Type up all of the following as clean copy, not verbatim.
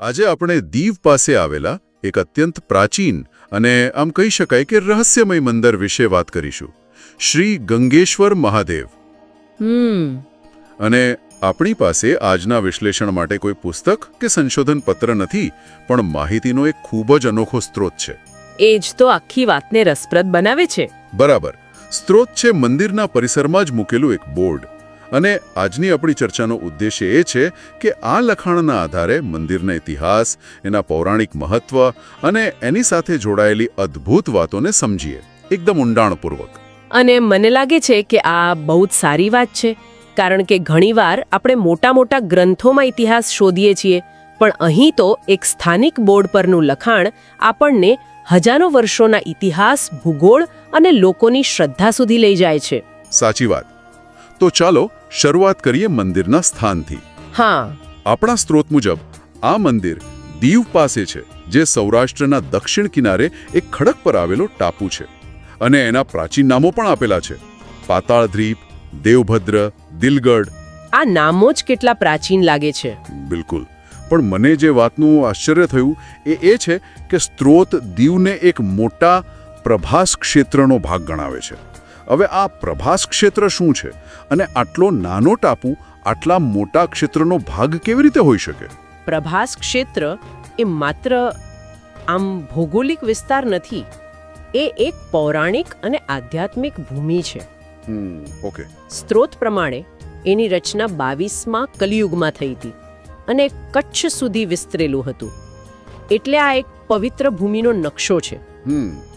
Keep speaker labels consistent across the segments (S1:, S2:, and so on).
S1: આજે આપણે દીવ પાસે આવેલા એક અત્યંત પ્રાચીન અને આમ કહી શકાય કે રહસ્યમય મંદિર વિશે વાત કરીશું. શ્રી ગંગેશ્વર મહાદેવ. અને આપણી પાસે આજના વિશ્લેષણ માટે કોઈ પુસ્તક કે સંશોધન પત્ર નથી, પણ માહિતીનો એક ખૂબ જ અનોખો સ્ત્રોત છે.
S2: એ જ તો આખી વાતને રસપ્રદ બનાવે છે.
S1: બરાબર. સ્ત્રોત છે મંદિરના પરિસરમાં જ મૂકેલું એક બોર્ડ. અને આજની આપણી ચર્ચાનો ઉદ્દેશ્ય એ છે કે આ લખાણના આધારે મંદિરના ઇતિહાસ, એના પૌરાણિક મહત્વ અને એની સાથે જોડાયેલી અદ્ભુત વાતોને સમજીએ એકદમ ઊંડાણપૂર્વક.
S2: અને મને લાગે છે કે આ બહુ જ સારી વાત છે, કારણ કે ઘણીવાર આપણે મોટા મોટા ગ્રંથોમાં ઇતિહાસ શોધીએ છીએ, પણ અહીં તો એક સ્થાનિક બોર્ડ પરનું લખાણ આપણને હજારો વર્ષોના ઇતિહાસ, ભૂગોળ અને લોકોની શ્રદ્ધા સુધી લઈ જાય છે.
S1: સાચી વાત. તો ચાલો શરૂઆત કરીએ મંદિરના સ્થાનથી.
S2: હા.
S1: આપણા સ્ત્રોત મુજબ આ મંદિર દીવ પાસે છે, જે સૌરાષ્ટ્રના દક્ષિણ કિનારે એક ખડક પર આવેલો ટાપુ છે. અને એના પ્રાચીન નામો પણ આપેલા છે: પાતાળદ્વીપ, દેવભદ્ર, દિલગઢ.
S2: આ નામો જ કેટલા પ્રાચીન લાગે છે.
S1: બિલકુલ. પણ મને જે વાતનું આશ્ચર્ય થયું એ છે કે સ્ત્રોત દીવને એક મોટા પ્રભાસ ક્ષેત્રનો ભાગ ગણાવે છે. હવે આ પ્રભાસ ક્ષેત્ર શું છે, અને આટલો નાનો ટાપુ આટલા મોટા ક્ષેત્રનો ભાગ કેવી રીતે હોઈ શકે?
S2: પ્રભાસ ક્ષેત્ર એ માત્ર આમ ભૌગોલિક વિસ્તાર નથી, એ એક પૌરાણિક અને આધ્યાત્મિક ભૂમિ છે.
S1: ઓકે.
S2: સ્ત્રોત પ્રમાણે એની રચના 22મા કલિયુગમાં થઈ હતી અને કચ્છ સુધી વિસ્તરેલું હતું. એટલે આ એક પવિત્ર ભૂમિનો નકશો છે.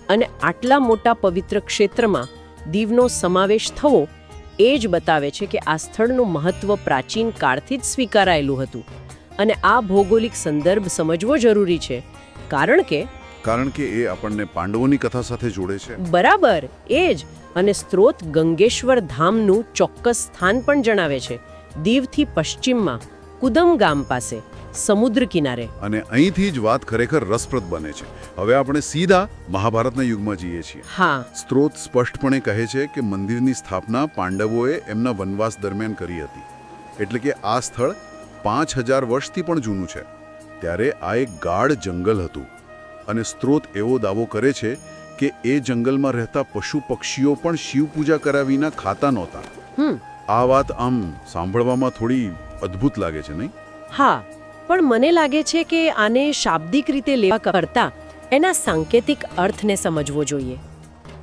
S2: અને આટલા મોટા પવિત્ર ક્ષેત્રમાં દીવનો સમાવેશ થવો એ જ બતાવે છે કે આ સ્થળનું મહત્વ પ્રાચીન કાળથી જ સ્વીકારાયેલું હતું. અને આ ભૌગોલિક સંદર્ભ સમજવો જરૂરી છે, કારણ કે
S1: એ આપણને પાંડવોની કથા સાથે જોડે છે.
S2: બરાબર, એ જ. અને સ્ત્રોત ગંગેશ્વર ધામનું ચોક્કસ સ્થાન પણ જણાવે છે, દીવથી પશ્ચિમમાં કુદમ ગામ પાસે, સમુદ્ર કિનારે.
S1: અને અહીંથી જ વાત ખરેખર રસપ્રદ બને છે. હવે આપણે સીધા મહાભારતના યુગમાં જઈએ છીએ.
S2: હા.
S1: સ્ત્રોત સ્પષ્ટપણે કહે છે કે મંદિરની સ્થાપના પાંડવોએ એમના વનવાસ દરમિયાન કરી હતી. એટલે કે આ સ્થળ 5000 વર્ષથી પણ જૂનું છે. ત્યારે આ એક ગાઢ જંગલ હતું. અને સ્ત્રોત એવો દાવો કરે છે કે એ જંગલમાં રહેતા પશુ પક્ષીઓ પણ શિવ પૂજા કર્યા વિના ખાતા નહોતા. આ વાત આમ સાંભળવામાં થોડી અદ્ભુત લાગે છે, નહીં?
S2: હા, પણ મને લાગે છે કે આને શાબ્દિક રીતે લેવા કરતા એના સાંકેતિક અર્થને સમજવો જોઈએ.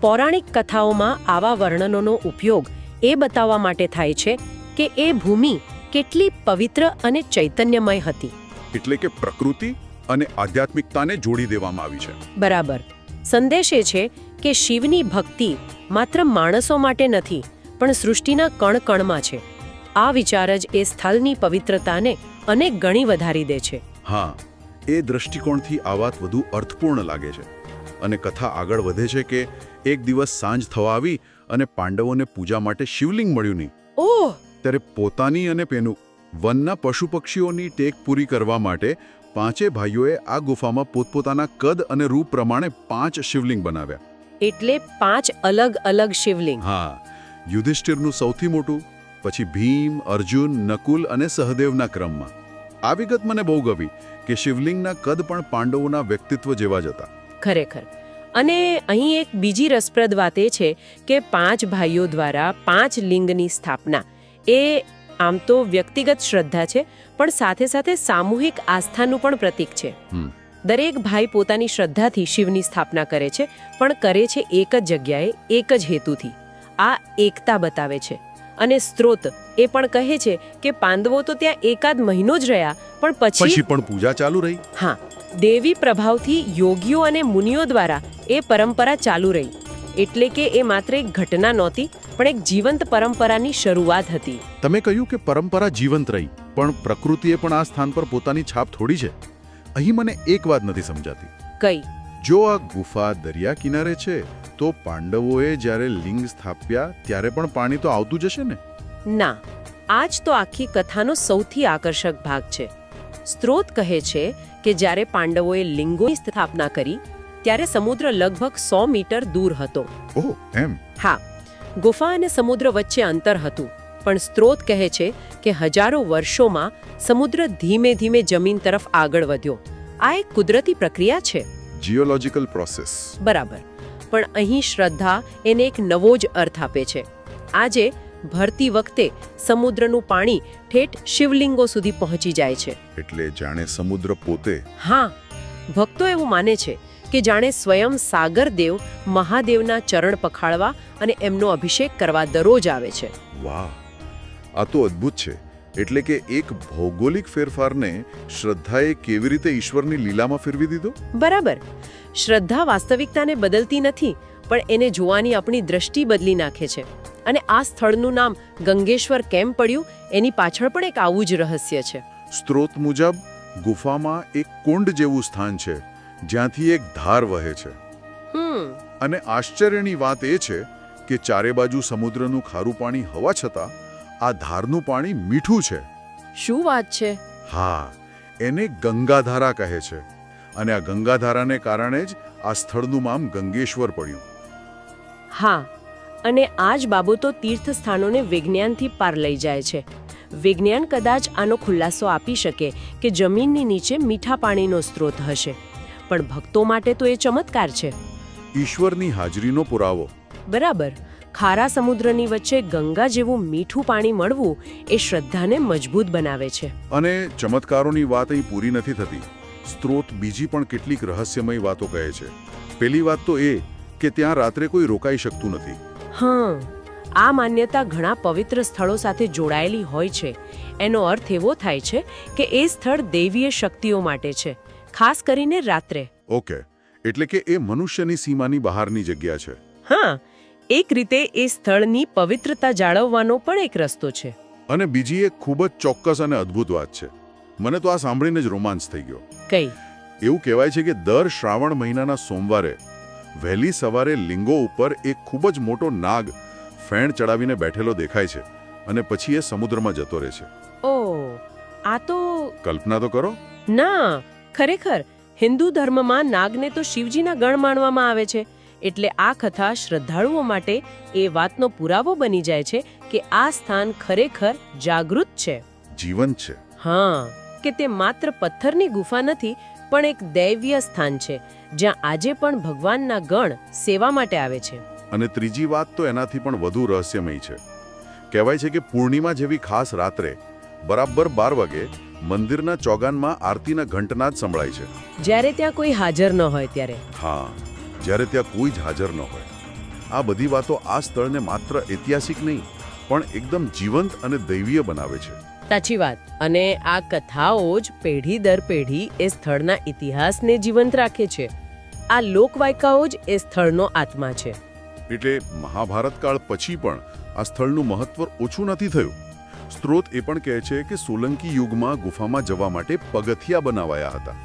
S2: પૌરાણિક કથાઓમાં આવા વર્ણનોનો ઉપયોગ એ બતાવવા માટે થાય છે કે એ ભૂમિ કેટલી પવિત્ર અને ચૈતન્યમય હતી.
S1: એટલે કે પ્રકૃતિ અને આધ્યાત્મિકતાને જોડી દેવામાં આવી છે.
S2: બરાબર. સંદેશ એ છે કે શિવની ભક્તિ માત્ર માણસો માટે નથી, પણ સૃષ્ટિના કણ-કણમાં છે. આ વિચાર જ એ સ્થળની પવિત્રતાને અનેક ગણી વધારી દે છે.
S1: હા, એ દૃષ્ટિકોણથી આ વાત વધુ અર્થપૂર્ણ લાગે છે. અને કથા આગળ વધે છે કે એક દિવસ સાંજ થવા આવી અને પાંડવોને પૂજા માટે શિવલિંગ મળ્યું નહીં.
S2: ઓહ!
S1: ત્યારે પોતાની અને પેનું વનના પશુ પક્ષીઓની ટેક પૂરી કરવા માટે 5 ભાઈઓએ આ ગુફામાં પોતપોતાના કદ અને રૂપ પ્રમાણે 5 શિવલિંગ બનાવ્યા.
S2: એટલે 5 અલગ અલગ શિવલિંગ.
S1: હા. યુધિષ્ઠિરનું સૌથી મોટું, પછી ભીમ, અર્જુન, નકુલ અને સહદેવના ક્રમમાં. આ વિગત મને બહુ ગમી કે શિવલિંગના કદ પણ પાંડવોના વ્યક્તિત્વ જેવા જ હતા.
S2: ખરેખર. અને અહીં એક બીજી રસપ્રદ વાત એ છે કે 5 ભાઈઓ દ્વારા 5 લિંગની સ્થાપના એ આમ તો વ્યક્તિગત શ્રદ્ધા છે, પણ સાથે સાથે સામૂહિક આસ્થાનું પણ પ્રતીક છે. દરેક ભાઈ પોતાની શ્રદ્ધાથી શિવની સ્થાપના કરે છે, પણ કરે છે એક જ જગ્યાએ, એક જ હેતુથી. આ એકતા બતાવે છે. અને સ્ત્રોત એ પણ કહે છે કે પાંડવો તો ત્યાં એકાદ મહિનો જ રહ્યા, પણ પછી
S1: પણ પૂજા ચાલુ રહી.
S2: હા, દેવી પ્રભાવથી યોગીઓ અને મુનિઓ દ્વારા એ પરંપરા ચાલુ રહી. એટલે કે એ માત્ર એક ઘટના નહોતી, પણ એક જીવંત પરંપરાની શરૂઆત હતી.
S1: તમે કહ્યું કે પરંપરા જીવંત રહી, પણ પ્રકૃતિએ પણ આ સ્થાન પર પોતાની છાપ થોડી છે. અહીં મને એક વાત નથી સમજાતી.
S2: કઈ?
S1: જો આ ગુફા દરિયા કિનારે છે, તો પાંડવોએ જ્યારે લિંગ સ્થાપ્યા ત્યારે પણ પાણી તો આવતું જ હશે ને?
S2: ના, આ જ તો આખી કથાનો સૌથી આકર્ષક ભાગ છે. સ્ત્રોત કહે છે કે જ્યારે પાંડવોએ લિંગોની સ્થાપના કરી ત્યારે સમુદ્ર લગભગ 100 મીટર દૂર હતો.
S1: ઓહ, એમ?
S2: હા. ગુફા અને સમુદ્ર વચ્ચે અંતર હતું, પણ સ્ત્રોત કહે છે કે હજારો વર્ષોમાં સમુદ્ર ધીમે ધીમે જમીન તરફ આગળ વધ્યો. આ એક કુદરતી પ્રક્રિયા છે.
S1: Geological process.
S2: બરાબર. પણ અહીં શ્રદ્ધા એને એક નવો જ અર્થ આપે છે. આજે ભરતી વખતે સમુદ્રનું પાણી ઠેઠ શિવલિંગો સુધી પહોંચી જાય છે.
S1: એટલે જાણે સમુદ્ર પોતે.
S2: હા, ભક્તો એવું માને છે કે જાણે સ્વયં સાગરદેવ મહાદેવના ચરણ પખાળવા અને એમનો અભિષેક કરવા દરરોજ આવે છે.
S1: વાહ, આ તો અદ્ભુત છે. એટલે કે એક ભૌગોલિક ફેરફારને શ્રદ્ધાએ કેવી રીતે ઈશ્વરની લીલામાં ફેરવી દીધો?
S2: બરાબર. શ્રદ્ધા વાસ્તવિકતાને બદલતી નથી, પણ એને જોવાની આપણી દ્રષ્ટિ બદલી નાખે છે. અને આ સ્થળનું નામ ગંગેશ્વર કેમ પડ્યું એની પાછળ પણ એક આવું જ રહસ્ય છે.
S1: સ્ત્રોત મુજબ ગુફામાં એક કુંડ જેવું સ્થાન છે જ્યાંથી એક ધાર વહે છે. અને આશ્ચર્યની વાત એ છે કે ચારે બાજુ સમુદ્રનું ખારું પાણી હોવા છતાં આ ધારનું પાણી મીઠું છે.
S2: શું વાત છે?
S1: હા, એને ગંગાધારા કહે છે. અને આ ગંગાધારાને કારણે જ આ સ્થળનું નામ ગંગેશ્વર પડ્યું.
S2: હા, અને આ જ બાબતો તીર્થ સ્થાનોને વિજ્ઞાનથી પાર લઈ જાય છે. વિજ્ઞાન કદાચ આનો ખુલાસો આપી શકે કે જમીનની નીચે મીઠા પાણીનો સ્ત્રોત હશે, પણ ભક્તો માટે તો એ ચમત્કાર છે.
S1: ઈશ્વરની હાજરીનો પુરાવો.
S2: બરાબર. ખારા સમુદ્રની વચ્ચે ગંગા જેવું મીઠું પાણી મળવું એ શ્રદ્ધાને મજબૂત બનાવે છે.
S1: અને ચમત્કારોની વાત અહીં પૂરી નથી થતી. સ્ત્રોત બીજી પણ કેટલીક રહસ્યમય વાતો કહે છે. પહેલી વાત તો એ કે ત્યાં રાત્રે કોઈ રોકાઈ શકતું નથી.
S2: હા, આ માન્યતા ઘણા પવિત્ર સ્થળો સાથે જોડાયેલી હોય છે. એનો અર્થ એવો થાય છે કે એ સ્થળ દૈવીય શક્તિઓ માટે છે, ખાસ કરીને રાત્રે.
S1: ઓકે, એટલે કે એ મનુષ્યની સીમાની બહારની જગ્યા છે.
S2: હા, એક રીતે એ સ્થળની પવિત્રતા જાળવવાનો પણ એક રસ્તો છે.
S1: અને બીજી એક ખૂબ જ ચોક્કસ અને અદ્ભુત વાત છે. મને તો આ સાંભળીને જ રોમાંચ થઈ ગયો.
S2: કઈ?
S1: એવું કહેવાય છે કે દર શ્રાવણ મહિનાના સોમવારે વહેલી સવારે લિંગો ઉપર એક ખૂબ જ મોટો નાગ ફેણ ચડાવીને બેઠેલો દેખાય છે અને પછી એ સમુદ્રમાં જતો રહે છે.
S2: ઓહ, આ તો
S1: કલ્પના તો કરો.
S2: ના, ખરેખર હિન્દુ ધર્મમાં નાગને તો શિવજીના ગણ માનવામાં આવે છે. એટલે આ કથા શ્રદ્ધાળુઓ માટે એ વાતનો પુરાવો બની જાય છે કે આ સ્થાન ખરેખર જાગૃત છે,
S1: જીવંત છે.
S2: હા, કે તે માત્ર પથ્થરની ગુફા નથી, પણ એક દૈવીય સ્થાન છે જ્યાં આજે પણ ભગવાનના ગણ સેવા માટે આવે છે.
S1: અને ત્રીજી વાત તો એનાથી પણ વધુ રહસ્યમય છે. કહેવાય છે કે પૂર્ણિમા જેવી ખાસ રાત્રે બરાબર 12 વાગે મંદિરના ચોગાનમાં આરતીના ઘંટનાદ સંભળાય છે.
S2: જ્યારે ત્યાં કોઈ હાજર ન હોય ત્યારે.
S1: હા, જ્યારે ત્યાં કોઈ જ હાજર ન હોય. આ બધી વાતો આ સ્થળને માત્ર ઐતિહાસિક નહીં પણ એકદમ જીવંત અને દૈવીય બનાવે છે.
S2: સાચી વાત. અને આ કથાઓ જ પેઢી દર પેઢી એ સ્થળના ઇતિહાસને જીવંત રાખે છે. આ લોકવાયકાઓ જ એ સ્થળનો આત્મા છે.
S1: એટલે મહાભારત કાળ પછી પણ આ સ્થળનું મહત્વ ઓછું નથી થયું. સ્ત્રોત એ પણ કહે છે કે સોલંકી યુગમાં ગુફામાં જવા માટે પગથિયા બનાવાયા હતા.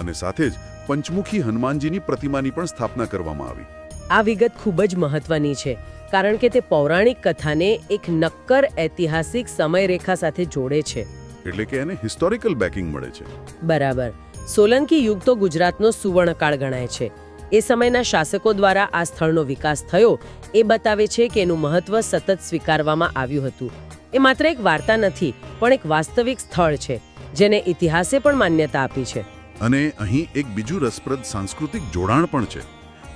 S1: અને સાથે જ પંચમુખી હનુમાનજીની પ્રતિમાની પણ સ્થાપના કરવામાં આવી.
S2: આ વિગત ખૂબ જ મહત્વની છે, કારણ કે તે પૌરાણિક કથાને એક નક્કર ઐતિહાસિક સમયરેખા સાથે જોડે છે.
S1: એટલે કે એને હિસ્ટોરિકલ બેકિંગ મળે છે.
S2: બરાબર. સોલંકી યુગ તો ગુજરાતનો સુવર્ણકાળ ગણાય છે. એ સમયના શાસકો દ્વારા આ સ્થળનો વિકાસ થયો એ બતાવે છે કે એનું મહત્વ સતત સ્વીકારવામાં આવ્યું હતું. એ માત્ર એક વાર્તા નથી, પણ એક વાસ્તવિક સ્થળ છે જેને ઇતિહાસે પણ માન્યતા આપી છે.
S1: અને અહીં એક બીજું રસપ્રદ સાંસ્કૃતિક જોડાણ પણ છે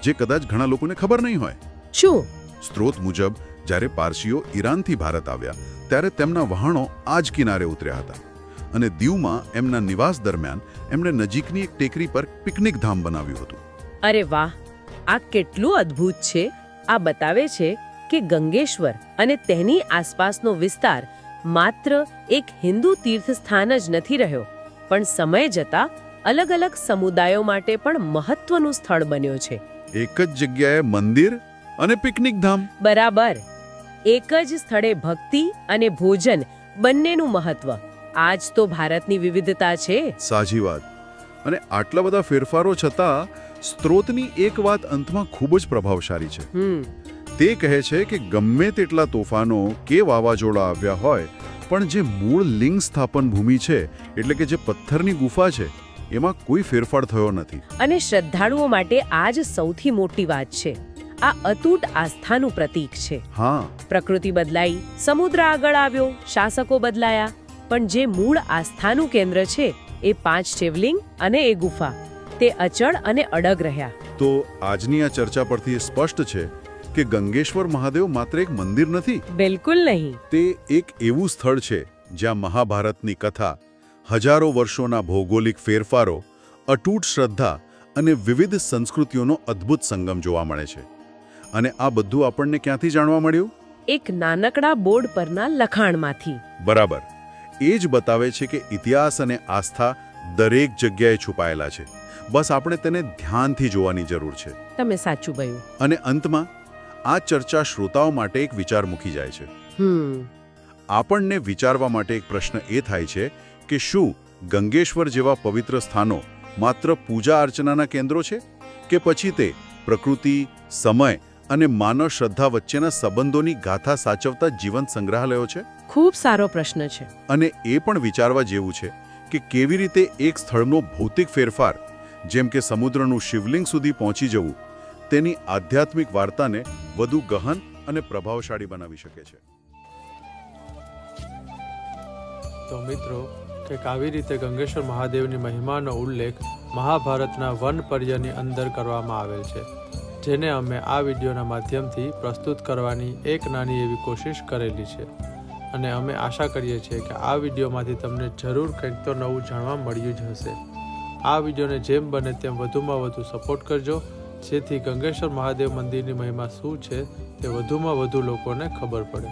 S1: જે કદાચ ઘણા લોકોને ખબર નહીં હોય.
S2: શું?
S1: સ્ત્રોત મુજબ જ્યારે પારસીઓ ઈરાનથી ભારત આવ્યા ત્યારે તેમના વહાણો આ જ કિનારે ઉતર્યા હતા. અને દીવમાં એમના નિવાસ દરમિયાન એમણે નજીકની એક ટેકરી પર પિકનિક ધામ બનાવ્યું હતું.
S2: અરે વાહ, આ કેટલું અદ્ભુત છે. આ બતાવે છે કે ગંગેશ્વર અને તેની આસપાસનો વિસ્તાર માત્ર એક હિન્દુ તીર્થસ્થાન જ નથી રહ્યો, પણ સમય જતાં અલગ અલગ સમુદાયો માટે પણ મહત્વનું સ્થળ બન્યો છે.
S1: એક જ જગ્યાએ મંદિર અને પિકનિક ધામ.
S2: બરાબર. એક જ સ્થળે ભક્તિ અને ભોજન બંનેનું મહત્વ. આ જ તો ભારતની વિવિધતા છે.
S1: સાચી વાત. અને આટલા બધા ફેરફારો છતાં સ્ત્રોતની એક વાત અંતમાં ખૂબ જ પ્રભાવશાળી છે. તે કહે છે કે ગમે તેટલા તોફાનો કે વાવાઝોડા આવ્યા હોય, પણ જે મૂળ લિંગ સ્થાપન ભૂમિ છે, એટલે કે જે પથ્થરની ગુફા છે, એમાં કોઈ ફેરફાર થયો નથી.
S2: અને શ્રદ્ધાળુઓ માટે આ જ સૌથી મોટી વાત છે. આ અતૂટ આસ્થાનું પ્રતીક છે.
S1: હા,
S2: પ્રકૃતિ બદલાઈ, સમુદ્ર આગળ આવ્યો, શાસકો બદલાયા, પણ જે મૂળ આસ્થાનું કેન્દ્ર છે એ 5 શિવલિંગ અને એ ગુફા, તે અચળ અને અડગ રહ્યા.
S1: તો આજની આ ચર્ચા પરથી એ સ્પષ્ટ છે કે ગંગેશ્વર મહાદેવ માત્ર એક મંદિર નથી,
S2: બિલકુલ નહીં.
S1: તે એક એવું સ્થળ છે જ્યાં મહાભારતની કથા, હજારો વર્ષોના ભૌગોલિક ફેરફારો, અતૂટ શ્રદ્ધા અને વિવિધ સંસ્કૃતિઓનો અદ્ભુત સંગમ જોવા મળે છે. અને આ બધું આપણને ક્યાંથી જાણવા મળ્યું?
S2: એક નાનકડા બોર્ડ પરના લખાણમાંથી.
S1: બરાબર. એ જ બતાવે છે કે ઇતિહાસ અને આસ્થા દરેક જગ્યાએ છુપાયેલા છે. બસ આપણે તેને ધ્યાનથી જોવાની જરૂર છે.
S2: તમે સાચું કહ્યું.
S1: અને અંતમાં આ ચર્ચા શ્રોતાઓ માટે એક વિચાર મૂકી જાય છે. આપણને વિચારવા માટે એક પ્રશ્ન એ થાય છે કે શું ગંગેશ્વર જેવા પવિત્ર સ્થાનો માત્ર પૂજા અર્ચનાના કેન્દ્રો છે, કે પછી તે પ્રકૃતિ, સમય અને માનવ શ્રદ્ધા વચ્ચેના સંબંધોની ગાથા સાચવતા જીવંત સંગ્રહાલયો છે?
S2: ખૂબ સારો પ્રશ્ન છે.
S1: અને એ પણ વિચારવા જેવું છે કે કેવી રીતે એક સ્થળનો ભૌતિક ફેરફાર, જેમ કે સમુદ્રનું શિવલિંગ સુધી પહોંચી જવું, તેની આધ્યાત્મિક વાર્તાને વધુ ગહન અને પ્રભાવશાળી બનાવી શકે છે.
S3: તો મિત્રો, કંઈક આવી રીતે ગંગેશ્વર મહાદેવની મહિમાનો ઉલ્લેખ મહાભારતના વન પર્યની અંદર કરવામાં આવેલ છે, જેને અમે આ વિડીયોના માધ્યમથી પ્રસ્તુત કરવાની એક નાની એવી કોશિશ કરેલી છે. અને અમે આશા કરીએ છીએ કે આ વિડીયોમાંથી તમને જરૂર કંઈક તો નવું જાણવા મળ્યું જ હશે. આ વિડીયોને જેમ બને તેમ વધુમાં વધુ સપોર્ટ કરજો, જેથી ગંગેશ્વર મહાદેવ મંદિરની મહિમા શું છે તે વધુમાં વધુ લોકોને ખબર પડે.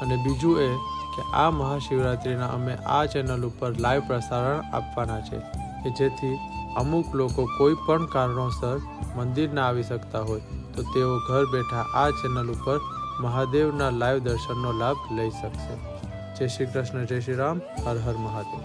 S3: અને બીજું એ કે આ મહાશિવરાત્રિના અમે આ ચેનલ ઉપર લાઈવ પ્રસારણ આપવાના છે, કે જેથી અમુક લોકો કોઈ પણ કારણોસર મંદિર ના આવી શકતા હોય તો તેઓ ઘર બેઠા આ ચેનલ ઉપર મહાદેવના લાઈવ દર્શનનો લાભ લઈ શકશે. જય શ્રી કૃષ્ણ, જય શ્રી રામ, હર હર મહાદેવ.